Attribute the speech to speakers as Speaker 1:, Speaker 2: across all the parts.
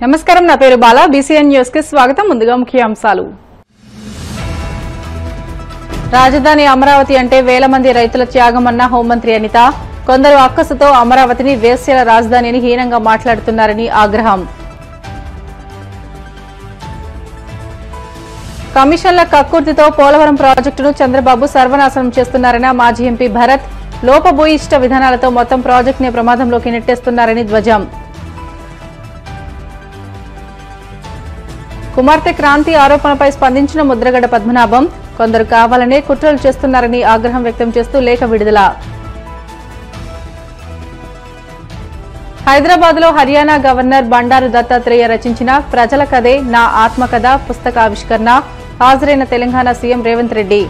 Speaker 1: నమస్కారం, నా పేరు బాలా. బీసీఎన్ న్యూస్ కి స్వాగతం. ముందుగా ముఖ్య అంశాలు. రాజధాని అమరావతి అంటే వేల మంది రైతుల త్యాగమన్న హోంమంత్రి అనిత. కొందరు అక్కసుతో అమరావతిని వేశ్యల రాజధాని అని హీనంగా మాట్లాడుతున్నారని ఆగ్రహం. కమిషన్ల కక్కుర్తితో పోలవరం ప్రాజెక్టును చంద్రబాబు సర్వనాశనం చేస్తున్నారని మాజీ ఎంపీ భరత్. లోపభూయిష్ట విధానాలతో మొత్తం ప్రాజెక్టుని ప్రమాదంలోకి నెట్టేస్తున్నారని ధ్వజం. కుమార్తె క్రాంతి ఆరోపణలపై స్పందించిన ముద్రగడ పద్మనాభం. కొందరు కావాలనే కుట్రలు చేస్తున్నారని ఆగ్రహం వ్యక్తం చేస్తూ లేఖ విడుదల. హైదరాబాద్ లో హర్యానా గవర్నర్ బండారు దత్తాత్రేయ రచించిన ప్రజల కథే నా ఆత్మకథ పుస్తకావిష్కరణ. హాజరైన తెలంగాణ సీఎం రేవంత్ రెడ్డి.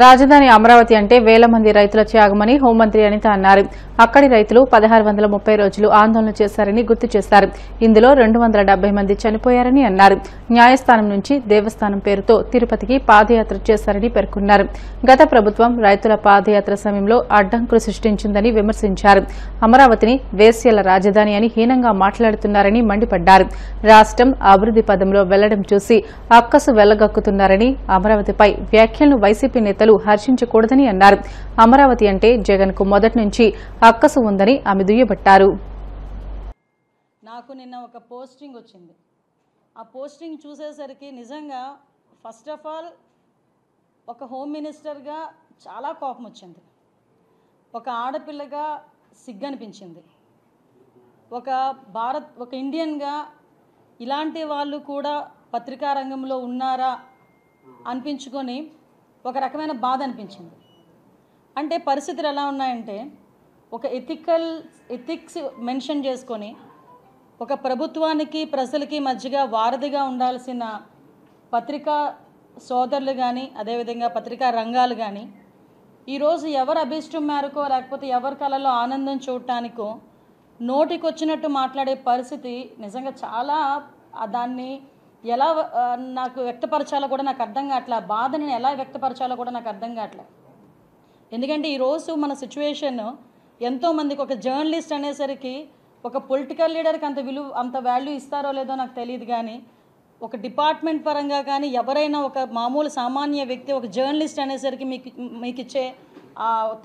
Speaker 1: రాజధాని అమరావతి అంటే వేల మంది రైతుల త్యాగమని హోంమంత్రి అనిత అన్నారు. అక్కడి రైతులు 1630 రోజులు ఆందోళన చేశారని గుర్తు చేశారు. ఇందులో 270 మంది చనిపోయారని అన్నారు. న్యాయస్థానం నుంచి దేవస్థానం పేరుతో తిరుపతికి పాదయాత్ర చేశారని పేర్కొన్నారు. గత ప్రభుత్వం రైతుల పాదయాత్ర సమయంలో అడ్డంకులు సృష్టించిందని విమర్శించారు. అమరావతిని వేశ్యల రాజధాని అని హీనంగా మాట్లాడుతున్నారని మండిపడ్డారు. రాష్ట్రం అభివృద్ది పదంలో వెళ్లడం చూసి అక్కసు వెళ్లగక్కుతున్నారని, అమరావతిపై వ్యాఖ్యలను వైసీపీ నేతలు హర్షించకూడదని అన్నారు. అమరావతి అంటే జగన్ కు మొదటి నుంచి అక్కసు ఉందని ఆమె దుయ్యబట్టారు.
Speaker 2: నాకు నిన్న ఒక పోస్టింగ్ వచ్చింది. ఆ పోస్టింగ్ చూసేసరికి నిజంగా ఫస్ట్ ఆఫ్ ఆల్ ఒక హోమ్ మినిస్టర్గా చాలా కోపం వచ్చింది. ఒక ఆడపిల్లగా సిగ్గనిపించింది. ఒక ఇండియన్గా ఇలాంటి వాళ్ళు కూడా పత్రికా రంగంలో ఉన్నారా అనిపించుకొని ఒక రకమైన బాధ అనిపించింది. అంటే పరిస్థితులు ఎలా ఉన్నాయంటే, ఒక ఎథిక్స్ మెన్షన్ చేసుకొని ఒక ప్రభుత్వానికి ప్రజలకి మధ్యగా వారధిగా ఉండాల్సిన పత్రికా సోదరులు కానీ, అదేవిధంగా పత్రికా రంగాలు కానీ ఈరోజు ఎవరు అభిష్టం మేరకో లేకపోతే ఎవరి కళలో ఆనందం చూడటానికో నోటికొచ్చినట్టు మాట్లాడే పరిస్థితి నిజంగా చాలా దాన్ని ఎలా నాకు వ్యక్తపరచాలో కూడా నాకు అర్థం కావట్లే. బాధని ఎలా వ్యక్తపరచాలో కూడా నాకు అర్థం కావట్లే. ఎందుకంటే ఈరోజు మన సిచ్యువేషన్ ఎంతోమందికి, ఒక జర్నలిస్ట్ అనేసరికి ఒక పొలిటికల్ లీడర్కి అంత వాల్యూ ఇస్తారో లేదో నాకు తెలియదు, కానీ ఒక డిపార్ట్మెంట్ పరంగా కానీ ఎవరైనా ఒక మామూలు సామాన్య వ్యక్తి ఒక జర్నలిస్ట్ అనేసరికి మీకు ఇచ్చే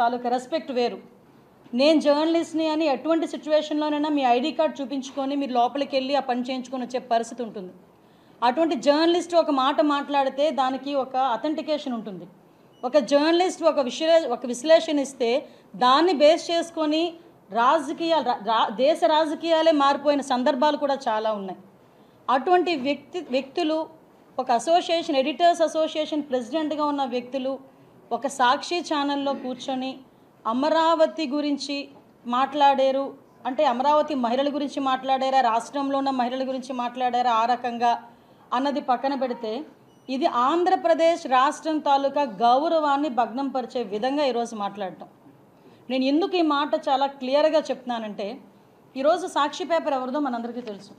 Speaker 2: తాలూకా రెస్పెక్ట్ వేరు. నేను జర్నలిస్ట్ని అని ఎటువంటి సిచ్యువేషన్లోనైనా మీ ఐడి కార్డ్ చూపించుకొని మీరు లోపలికి వెళ్ళి ఆ పని చేయించుకొని వచ్చే పరిస్థితి ఉంటుంది. అటువంటి జర్నలిస్ట్ ఒక మాట మాట్లాడితే దానికి ఒక అథెంటికేషన్ ఉంటుంది. ఒక జర్నలిస్ట్ ఒక విశ్లేషణ ఇస్తే దాన్ని బేస్ చేసుకొని దేశ రాజకీయాలే మారిపోయిన సందర్భాలు కూడా చాలా ఉన్నాయి. అటువంటి వ్యక్తులు ఒక అసోసియేషన్, ఎడిటర్స్ అసోసియేషన్ ప్రెసిడెంట్గా ఉన్న వ్యక్తులు ఒక సాక్షి ఛానల్లో కూర్చొని అమరావతి గురించి మాట్లాడారు అంటే, అమరావతి మహిళల గురించి మాట్లాడారా, రాష్ట్రంలో ఉన్న మహిళల గురించి మాట్లాడారా ఆ రకంగా అన్నది పక్కన పెడితే, ఇది ఆంధ్రప్రదేశ్ రాష్ట్రం తాలూకా గౌరవాన్ని భగ్నం పరిచే విధంగా ఈరోజు మాట్లాడటం. నేను ఎందుకు ఈ మాట చాలా క్లియర్గా చెప్తున్నానంటే, ఈరోజు సాక్షి పేపర్ ఎవరిదో మనందరికీ తెలుసు.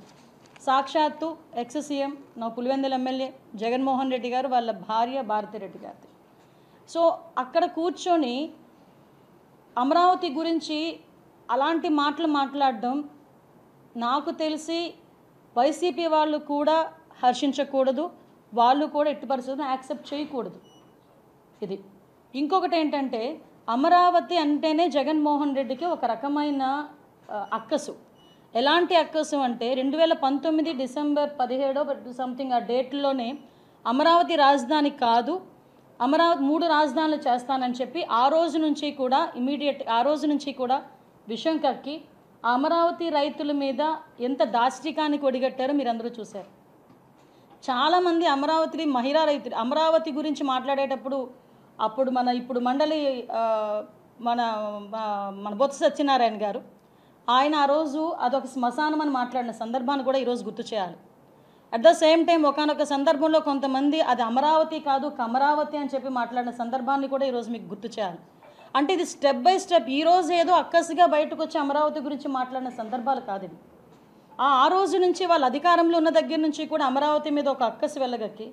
Speaker 2: సాక్షాత్తు ఎక్స్ సీఎం నా పులివెందుల ఎమ్మెల్యే జగన్మోహన్ రెడ్డి గారు వాళ్ళ భార్య భారతిరెడ్డి గారిది. సో అక్కడ కూర్చొని అమరావతి గురించి అలాంటి మాటలు మాట్లాడడం నాకు తెలిసి వైసీపీ వాళ్ళు కూడా హర్షించకూడదు, వాళ్ళు కూడా ఎట్టి పరిస్థితులను యాక్సెప్ట్ చేయకూడదు. ఇది ఇంకొకటి ఏంటంటే, అమరావతి అంటేనే జగన్మోహన్ రెడ్డికి ఒక రకమైన అక్కసు. ఎలాంటి అక్కసు అంటే, 2019 డిసెంబర్ 17 సంథింగ్ ఆ డేట్లోనే అమరావతి రాజధాని కాదు, అమరావతి 3 రాజధానులు చేస్తానని చెప్పి ఆ రోజు నుంచి కూడా విషం కక్కి అమరావతి రైతుల మీద ఎంత దాష్టికానికి ఒడిగట్టారో మీరందరూ చూశారు. చాలామంది మహిళా రైతులు అమరావతి గురించి మాట్లాడేటప్పుడు ఇప్పుడు మండలి మన బొత్స సత్యనారాయణ గారు ఆయన ఆ రోజు అదొక శ్మశానం అని మాట్లాడిన సందర్భాన్ని కూడా ఈరోజు గుర్తు చేయాలి. అట్ ద సేమ్ టైం ఒకానొక సందర్భంలో కొంతమంది అది అమరావతి కాదు కమరావతి అని చెప్పి మాట్లాడిన సందర్భాన్ని కూడా ఈరోజు మీకు గుర్తు చేయాలి. అంటే ఇది స్టెప్ బై స్టెప్, ఈరోజు ఏదో అక్కసిగా బయటకు వచ్చి అమరావతి గురించి మాట్లాడిన సందర్భాలు కాదు ఇది. ఆ రోజు నుంచి వాళ్ళ అధికారంలో ఉన్న దగ్గర నుంచి కూడా అమరావతి మీద ఒక అక్కసు వెళ్ళగక్కి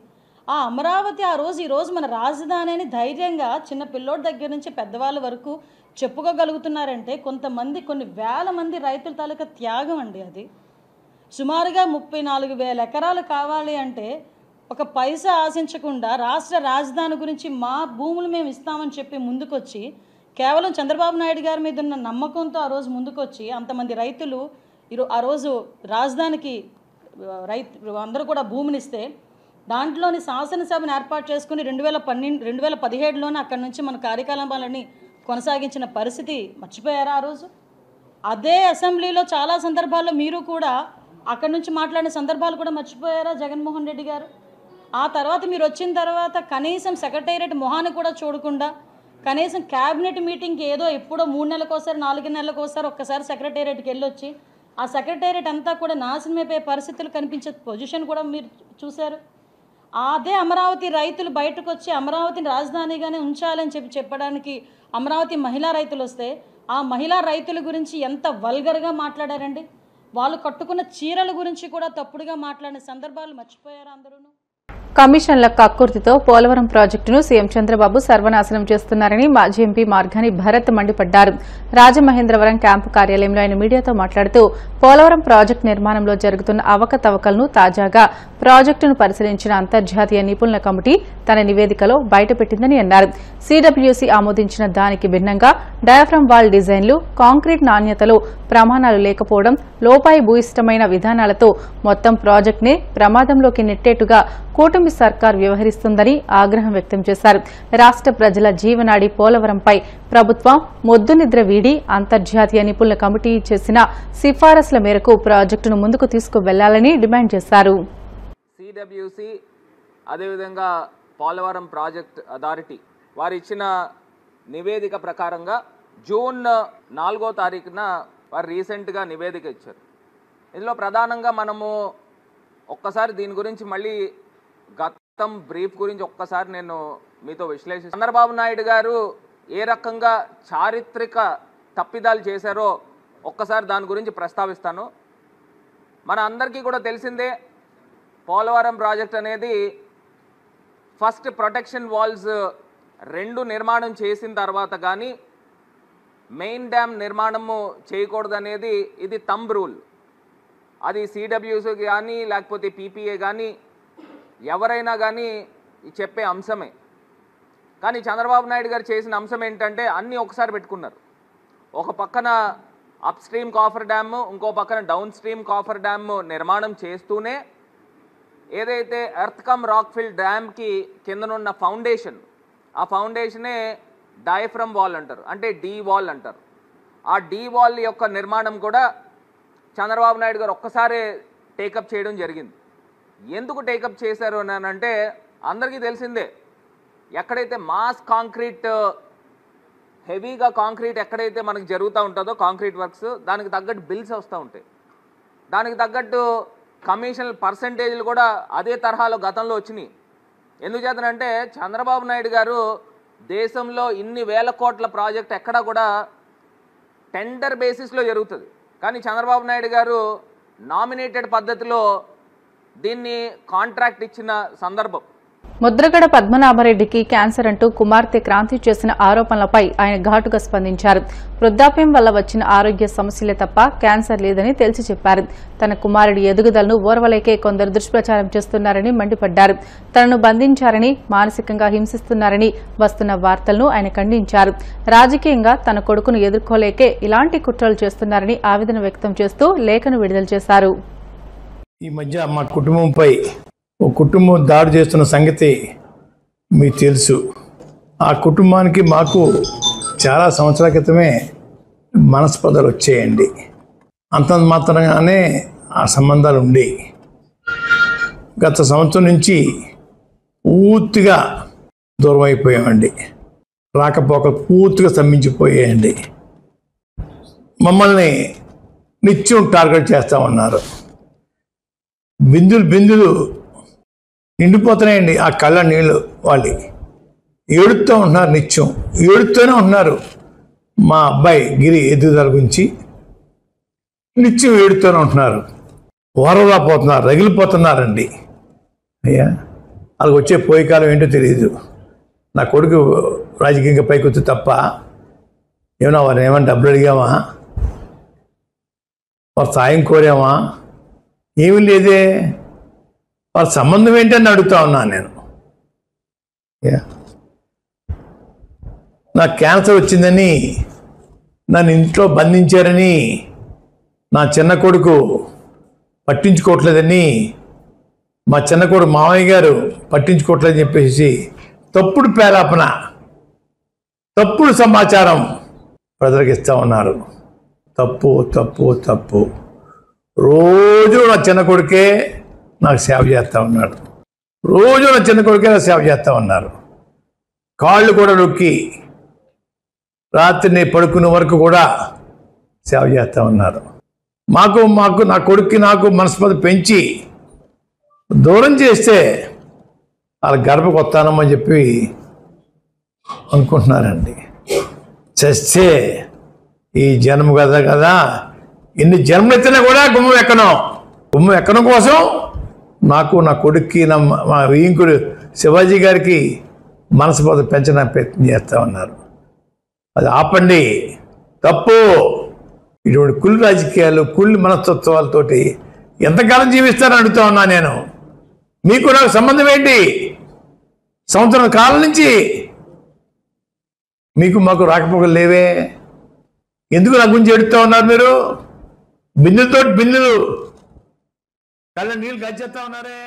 Speaker 2: ఆ అమరావతి ఆ రోజు ఈరోజు మన రాజధాని అని ధైర్యంగా చిన్న పిల్లోడి దగ్గర నుంచి పెద్దవాళ్ళ వరకు చెప్పుకోగలుగుతున్నారంటే కొన్ని వేల మంది రైతుల తాలూకా త్యాగం అండి అది. సుమారుగా 34,000 ఎకరాలు కావాలి అంటే ఒక పైసా ఆశించకుండా రాష్ట్ర రాజధాని గురించి మా భూములు మేము ఇస్తామని చెప్పి ముందుకొచ్చి కేవలం చంద్రబాబు నాయుడు గారి మీద ఉన్న నమ్మకంతో ఆ రోజు ముందుకొచ్చి అంతమంది రైతులు ఆ రోజు రాజధానికి అందరూ కూడా భూమినిస్తే దాంట్లోని శాసనసభను ఏర్పాటు చేసుకుని 2017లోనే అక్కడి నుంచి మన కార్యకలాపాలని కొనసాగించిన పరిస్థితి మర్చిపోయారా ఆ రోజు? అదే అసెంబ్లీలో చాలా సందర్భాల్లో మీరు కూడా అక్కడి నుంచి మాట్లాడిన సందర్భాలు కూడా మర్చిపోయారా జగన్మోహన్ రెడ్డి గారు? ఆ తర్వాత మీరు వచ్చిన తర్వాత కనీసం సెక్రటేరియట్ మొహాన్ని కూడా చూడకుండా కనీసం క్యాబినెట్ మీటింగ్కి ఏదో ఎప్పుడో 3 నెలలకోసారి 4 నెలలకోసారి ఒక్కసారి సెక్రటేరియట్కి వెళ్ళొచ్చి ఆ సెక్రటేరియట్ అంతా కూడా నాశనం అయిపోయే పరిస్థితులు కనిపించే పొజిషన్ కూడా మీరు చూశారు. అదే అమరావతి రైతులు బయటకు వచ్చి అమరావతిని రాజధానిగానే ఉంచాలని చెప్పడానికి అమరావతి మహిళా రైతులు వస్తే ఆ మహిళా రైతుల గురించి ఎంత వల్గర్గా మాట్లాడారండి. వాళ్ళు కట్టుకున్న చీరల గురించి కూడా తప్పుడుగా మాట్లాడిన సందర్భాలు మర్చిపోయారు అందరూ.
Speaker 1: కమిషన్ల కక్కుర్తితో పోలవరం ప్రాజెక్టును సీఎం చంద్రబాబు సర్వనాశనం చేస్తున్నారని మాజీ ఎంపీ మార్గాని భరత్ మండిపడ్డారు. రాజమహేంద్రవరం క్యాంపు కార్యాలయంలో ఆయన మీడియాతో మాట్లాడుతూ పోలవరం ప్రాజెక్టు నిర్మాణంలో జరుగుతున్న అవకతవకలను తాజాగా ప్రాజెక్టును పరిశీలించిన అంతర్జాతీయ నిపుణుల కమిటీ తన నివేదికలో బయటపెట్టిందని అన్నారు. సీడబ్ల్యూసీ ఆమోదించిన దానికి భిన్నంగా డయాఫ్రమ్ వాల్ డిజైన్లు, కాంక్రీట్ నాణ్యతలో ప్రమాణాలు లేకపోవడం, లోపాయి భూయిష్టమైన విధానాలతో మొత్తం ప్రాజెక్టునే ప్రమాదంలోకి నెట్టేట్టుగా కూటమి సర్కార్ వ్యవహరిస్తుందని ఆగ్రహం వ్యక్తం చేశారు. రాష్ట్ర ప్రజల జీవనాడి పోలవరంపై ప్రభుత్వం మొద్దునిద్ర వీడి అంతర్జాతీయ నిపుణుల కమిటీ చేసిన సిఫారసుల మేరకు ప్రాజెక్టును ముందుకు తీసుకువెళ్లాలని డిమాండ్ చేశారు.
Speaker 3: సిడబ్ల్యూసి అదేవిధంగా పోలవరం ప్రాజెక్ట్ అథారిటీ వారు ఇచ్చిన నివేదిక ప్రకారంగా జూన్ 4వ తారీఖున వారు రీసెంట్గా నివేదిక ఇచ్చారు. ఇందులో ప్రధానంగా మనము ఒక్కసారి దీని గురించి మళ్ళీ గతం బ్రీఫ్ గురించి ఒక్కసారి నేను మీతో విశ్లేషిస్తాను. చంద్రబాబు నాయుడు గారు ఏ రకంగా చారిత్రక తప్పిదాలు చేశారో ఒక్కసారి దాని గురించి ప్రస్తావిస్తాను. మన అందరికీ కూడా తెలిసిందే, పోలవరం ప్రాజెక్ట్ అనేది ఫస్ట్ ప్రొటెక్షన్ వాల్స్ 2 నిర్మాణం చేసిన తర్వాత కానీ మెయిన్ డ్యామ్ నిర్మాణము చేయకూడదనేది ఇది థంబ్ రూల్. అది సిడబ్ల్యూసీ కానీ లేకపోతే పీపీఏ కానీ ఎవరైనా కానీ చెప్పే అంశమే. కానీ చంద్రబాబు నాయుడు గారు చేసిన అంశం ఏంటంటే అన్నీ ఒకసారి పెట్టుకున్నారు. ఒక పక్కన అప్ స్ట్రీమ్ కాఫర్ డ్యామ్, ఇంకో పక్కన డౌన్ స్ట్రీమ్ కాఫర్ డ్యామ్ నిర్మాణం చేస్తూనే ఏదైతే ఎర్త్ కమ్ రాక్ఫిల్ డ్యామ్కి కిందనున్న ఫౌండేషన్, ఆ ఫౌండేషనే డయాఫ్రమ్ వాల్ అంటారు, అంటే డీ వాల్ అంటారు. ఆ డీ వాల్ యొక్క నిర్మాణం కూడా చంద్రబాబు నాయుడు గారు ఒక్కసారే టేకప్ చేయడం జరిగింది. ఎందుకు టేకప్ చేశారు అని అంటే అందరికీ తెలిసిందే, ఎక్కడైతే మాస్ కాంక్రీట్ హెవీగా కాంక్రీట్ ఎక్కడైతే మనకు జరుగుతూ ఉంటుందో కాంక్రీట్ వర్క్స్, దానికి తగ్గట్టు బిల్స్ వస్తూ ఉంటాయి. దానికి తగ్గట్టు కమిషన్ పర్సంటేజ్లు కూడా అదే తరహాలో గతంలో వచ్చినాయి. ఎందుచేతనంటే చంద్రబాబు నాయుడు గారు దేశంలో ఇన్ని వేల కోట్ల ప్రాజెక్ట్ ఎక్కడా కూడా టెండర్ బేసిస్లో జరుగుతుంది. కానీ చంద్రబాబు నాయుడు గారు నామినేటెడ్ పద్ధతిలో దీన్ని కాంట్రాక్ట్ ఇచ్చిన సందర్భం.
Speaker 1: ముద్రగడ పద్మనాభరెడ్డికి క్యాన్సర్ అంటూ కుమార్తె క్రాంతి చేసిన ఆరోపణలపై ఆయన ఘాటుగా స్పందించారు. వృద్ధాప్యం వల్ల వచ్చిన ఆరోగ్య సమస్యలే తప్ప క్యాన్సర్ లేదని తేల్చి చెప్పారు. తన కుమారుడి ఎదుగుదలను ఓర్వలేకే కొందరు దుష్ప్రచారం చేస్తున్నారని మండిపడ్డారు. తనను బంధించారని, మానసికంగా హింసిస్తున్నారని వస్తున్న వార్తలను ఆయన ఖండించారు. రాజకీయంగా తన కొడుకును ఎదుర్కోలేకే ఇలాంటి కుట్రలు చేస్తున్నారని ఆవేదన వ్యక్తం చేస్తూ లేఖను విడుదల చేశారు.
Speaker 4: ఈ మధ్య మా కుటుంబంపై ఓ కుటుంబం దాడి చేస్తున్న సంగతి మీకు తెలుసు. ఆ కుటుంబానికి మాకు చాలా సంవత్సరాల క్రితమే మనస్పర్ధలు వచ్చేయండి. అంతంత మాత్రంగానే ఆ సంబంధాలు ఉండేవి. గత సంవత్సరం నుంచి పూర్తిగా దూరం అయిపోయామండి. రాకపోకలు పూర్తిగా స్తంభించిపోయాయండి. మమ్మల్ని నిత్యం టార్గెట్ చేస్తామన్నారు. బిందులు నిండిపోతున్నాయండి ఆ కళ్ళ నీళ్ళు. వాళ్ళు ఏడుస్తూ ఉంటున్నారు, నిత్యం ఏడుస్తూనే ఉంటున్నారు. మా అబ్బాయి గిరి ఎదుగుదల గురించి నిత్యం ఏడుస్తూనే ఉంటున్నారు. ఓరలా పోతున్నారు, రగిలిపోతున్నారండి. అయ్యా వాళ్ళకి వచ్చే పోయే కాలం ఏంటో తెలియదు. నా కొడుకు రాజకీయంగా పైకి వచ్చి తప్ప ఏమన్నా వారిని ఏమన్నా డబ్బులు అడిగామా, వారు సాయం కోరామా? ఏమీ లేదే. వారి సంబంధం ఏంటని అడుగుతా ఉన్నాను నేను. నాకు క్యాన్సర్ వచ్చిందని నన్ను ఇంట్లో బంధించారని, నా చిన్న కొడుకు పట్టించుకోవట్లేదని, మా చిన్న కొడుకు మామయ్య గారు పట్టించుకోవట్లేదని చెప్పేసి తప్పుడు పేరాపన, తప్పుడు సమాచారం ప్రజలకు ఇస్తూ ఉన్నారు. తప్పు తప్పు తప్పు. రోజు నా చిన్న కొడుకే నాకు సేవ చేస్తూ ఉన్నాడు. రోజు నా చిన్న కొడుకే నాకు సేవ చేస్తూ ఉన్నారు. కాళ్ళు కూడా నొక్కి రాత్రిని పడుకునే వరకు కూడా సేవ చేస్తూ ఉన్నారు. మాకు నా కొడుక్కి నాకు మనస్పతి పెంచి దూరం చేస్తే వాళ్ళ గడపకు వస్తానమ్మని చెప్పి అనుకుంటున్నారండి. చేస్తే ఈ జన్మ కదా ఎన్ని జన్మలు ఎత్తినా కూడా గుమ్మం ఎక్కడం కోసం నాకు, నా కొడుక్కి, మా వీంకుడు శివాజీ గారికి మనస్పతి పెంచడానికి ప్రయత్నం చేస్తూ ఉన్నారు. అది ఆపండి. తప్పు. ఇటువంటి కుళ్ళు రాజకీయాలు, కుళ్ళు మనస్తత్వాలతోటి ఎంతకాలం జీవిస్తారని అడుగుతా ఉన్నా నేను. మీకు నాకు సంబంధం ఏంటి? సంవత్సరం కాలం నుంచి మీకు మాకు రాకపోకలు లేవే. ఎందుకు నా గురించి ఎడుతూ ఉన్నారు మీరు? బిందులు కళ్ళ నీళ్ళు గచ్చేస్తా ఉన్నారే.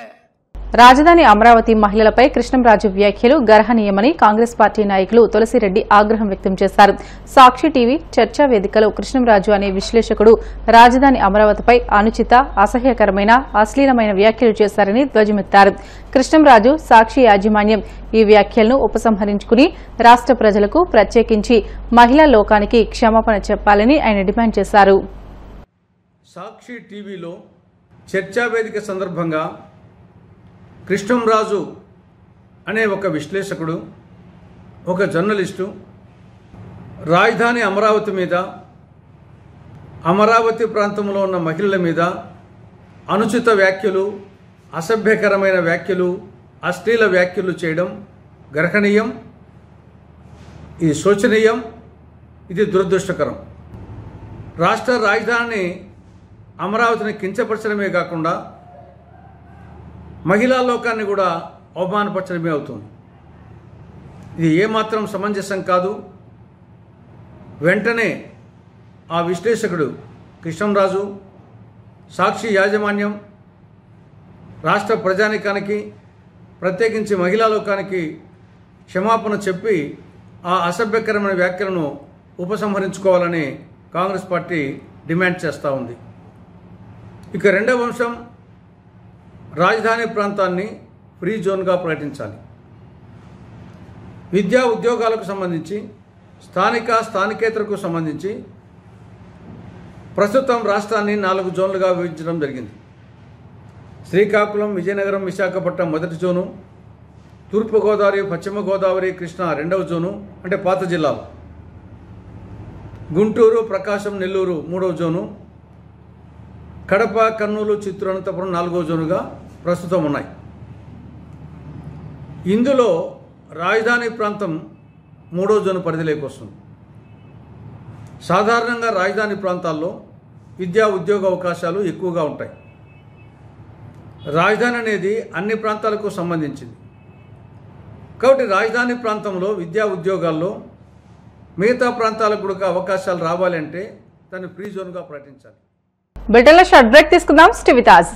Speaker 1: రాజధాని అమరావతి మహిళలపై కృష్ణంరాజు వ్యాఖ్యలు గర్హనీయమని కాంగ్రెస్ పార్టీ నాయకులు తులసిరెడ్డి ఆగ్రహం వ్యక్తం చేశారు. సాక్షి టీవీ చర్చా వేదికలో కృష్ణంరాజు అనే విశ్లేషకుడు రాజధాని అమరావతిపై అనుచిత, అసహ్యకరమైన, అశ్లీలమైన వ్యాఖ్యలు చేశారని ధ్వజమెత్తారు. కృష్ణంరాజు, సాక్షి యాజమాన్యం ఈ వ్యాఖ్యలను ఉపసంహరించుకుని రాష్ట్ర ప్రజలకు, ప్రత్యేకించి మహిళా లోకానికి క్షమాపణ చెప్పాలని ఆయన డిమాండ్ చేశారు.
Speaker 5: సాక్షి టీవీలో చర్చా వేదిక సందర్భంగా కృష్ణంరాజు అనే ఒక విశ్లేషకుడు, ఒక జర్నలిస్టు రాజధాని అమరావతి మీద, అమరావతి ప్రాంతంలో ఉన్న మహిళల మీద అనుచిత వ్యాఖ్యలు, అసభ్యకరమైన వ్యాఖ్యలు, అశ్లీల వ్యాఖ్యలు చేయడం గర్హనీయం. ఇది శోచనీయం. ఇది దురదృష్టకరం. రాష్ట్ర రాజధాని అమరావతిని కించపరచడమే కాకుండా మహిళా లోకాన్ని కూడా అవమానపరచడమే అవుతుంది. ఇది ఏమాత్రం సమంజసం కాదు. వెంటనే ఆ విశ్లేషకుడు కృష్ణంరాజు, సాక్షి యాజమాన్యం రాష్ట్ర ప్రజానికానికి, ప్రత్యేకించి మహిళా లోకానికి క్షమాపణ చెప్పి ఆ అసభ్యకరమైన వ్యాఖ్యలను ఉపసంహరించుకోవాలని కాంగ్రెస్ పార్టీ డిమాండ్ చేస్తూ ఉంది. ఇక రెండవ అంశం, రాజధాని ప్రాంతాన్ని ఫ్రీ జోన్గా ప్రకటించాలి. విద్యా ఉద్యోగాలకు సంబంధించి, స్థానికేతరకు సంబంధించి ప్రస్తుతం రాష్ట్రాన్ని 4 జోన్లుగా విభజించడం జరిగింది. శ్రీకాకుళం, విజయనగరం, విశాఖపట్నం మొదటి జోను, తూర్పుగోదావరి, పశ్చిమ గోదావరి, కృష్ణా రెండవ జోను అంటే పాత జిల్లాలు, గుంటూరు, ప్రకాశం, నెల్లూరు మూడవ జోను, కడప, కర్నూలు, చిత్తూరు, అనంతపురం 4వ జోనుగా ప్రస్తుతం ఉన్నాయి. ఇందులో రాజధాని ప్రాంతం 3వ జోను పరిధిలోకి వస్తుంది. సాధారణంగా రాజధాని ప్రాంతాల్లో విద్యా ఉద్యోగ అవకాశాలు ఎక్కువగా ఉంటాయి. రాజధాని అనేది అన్ని ప్రాంతాలకు సంబంధించింది కాబట్టి రాజధాని ప్రాంతంలో విద్యా ఉద్యోగాల్లో మిగతా ప్రాంతాలకు కూడా అవకాశాలు రావాలంటే దాన్ని ఫ్రీ జోన్గా ప్రకటించాలి.
Speaker 1: బ్రిటన్లో షార్ట్ బ్రేక్ తీసుకుందాం. Stay with us.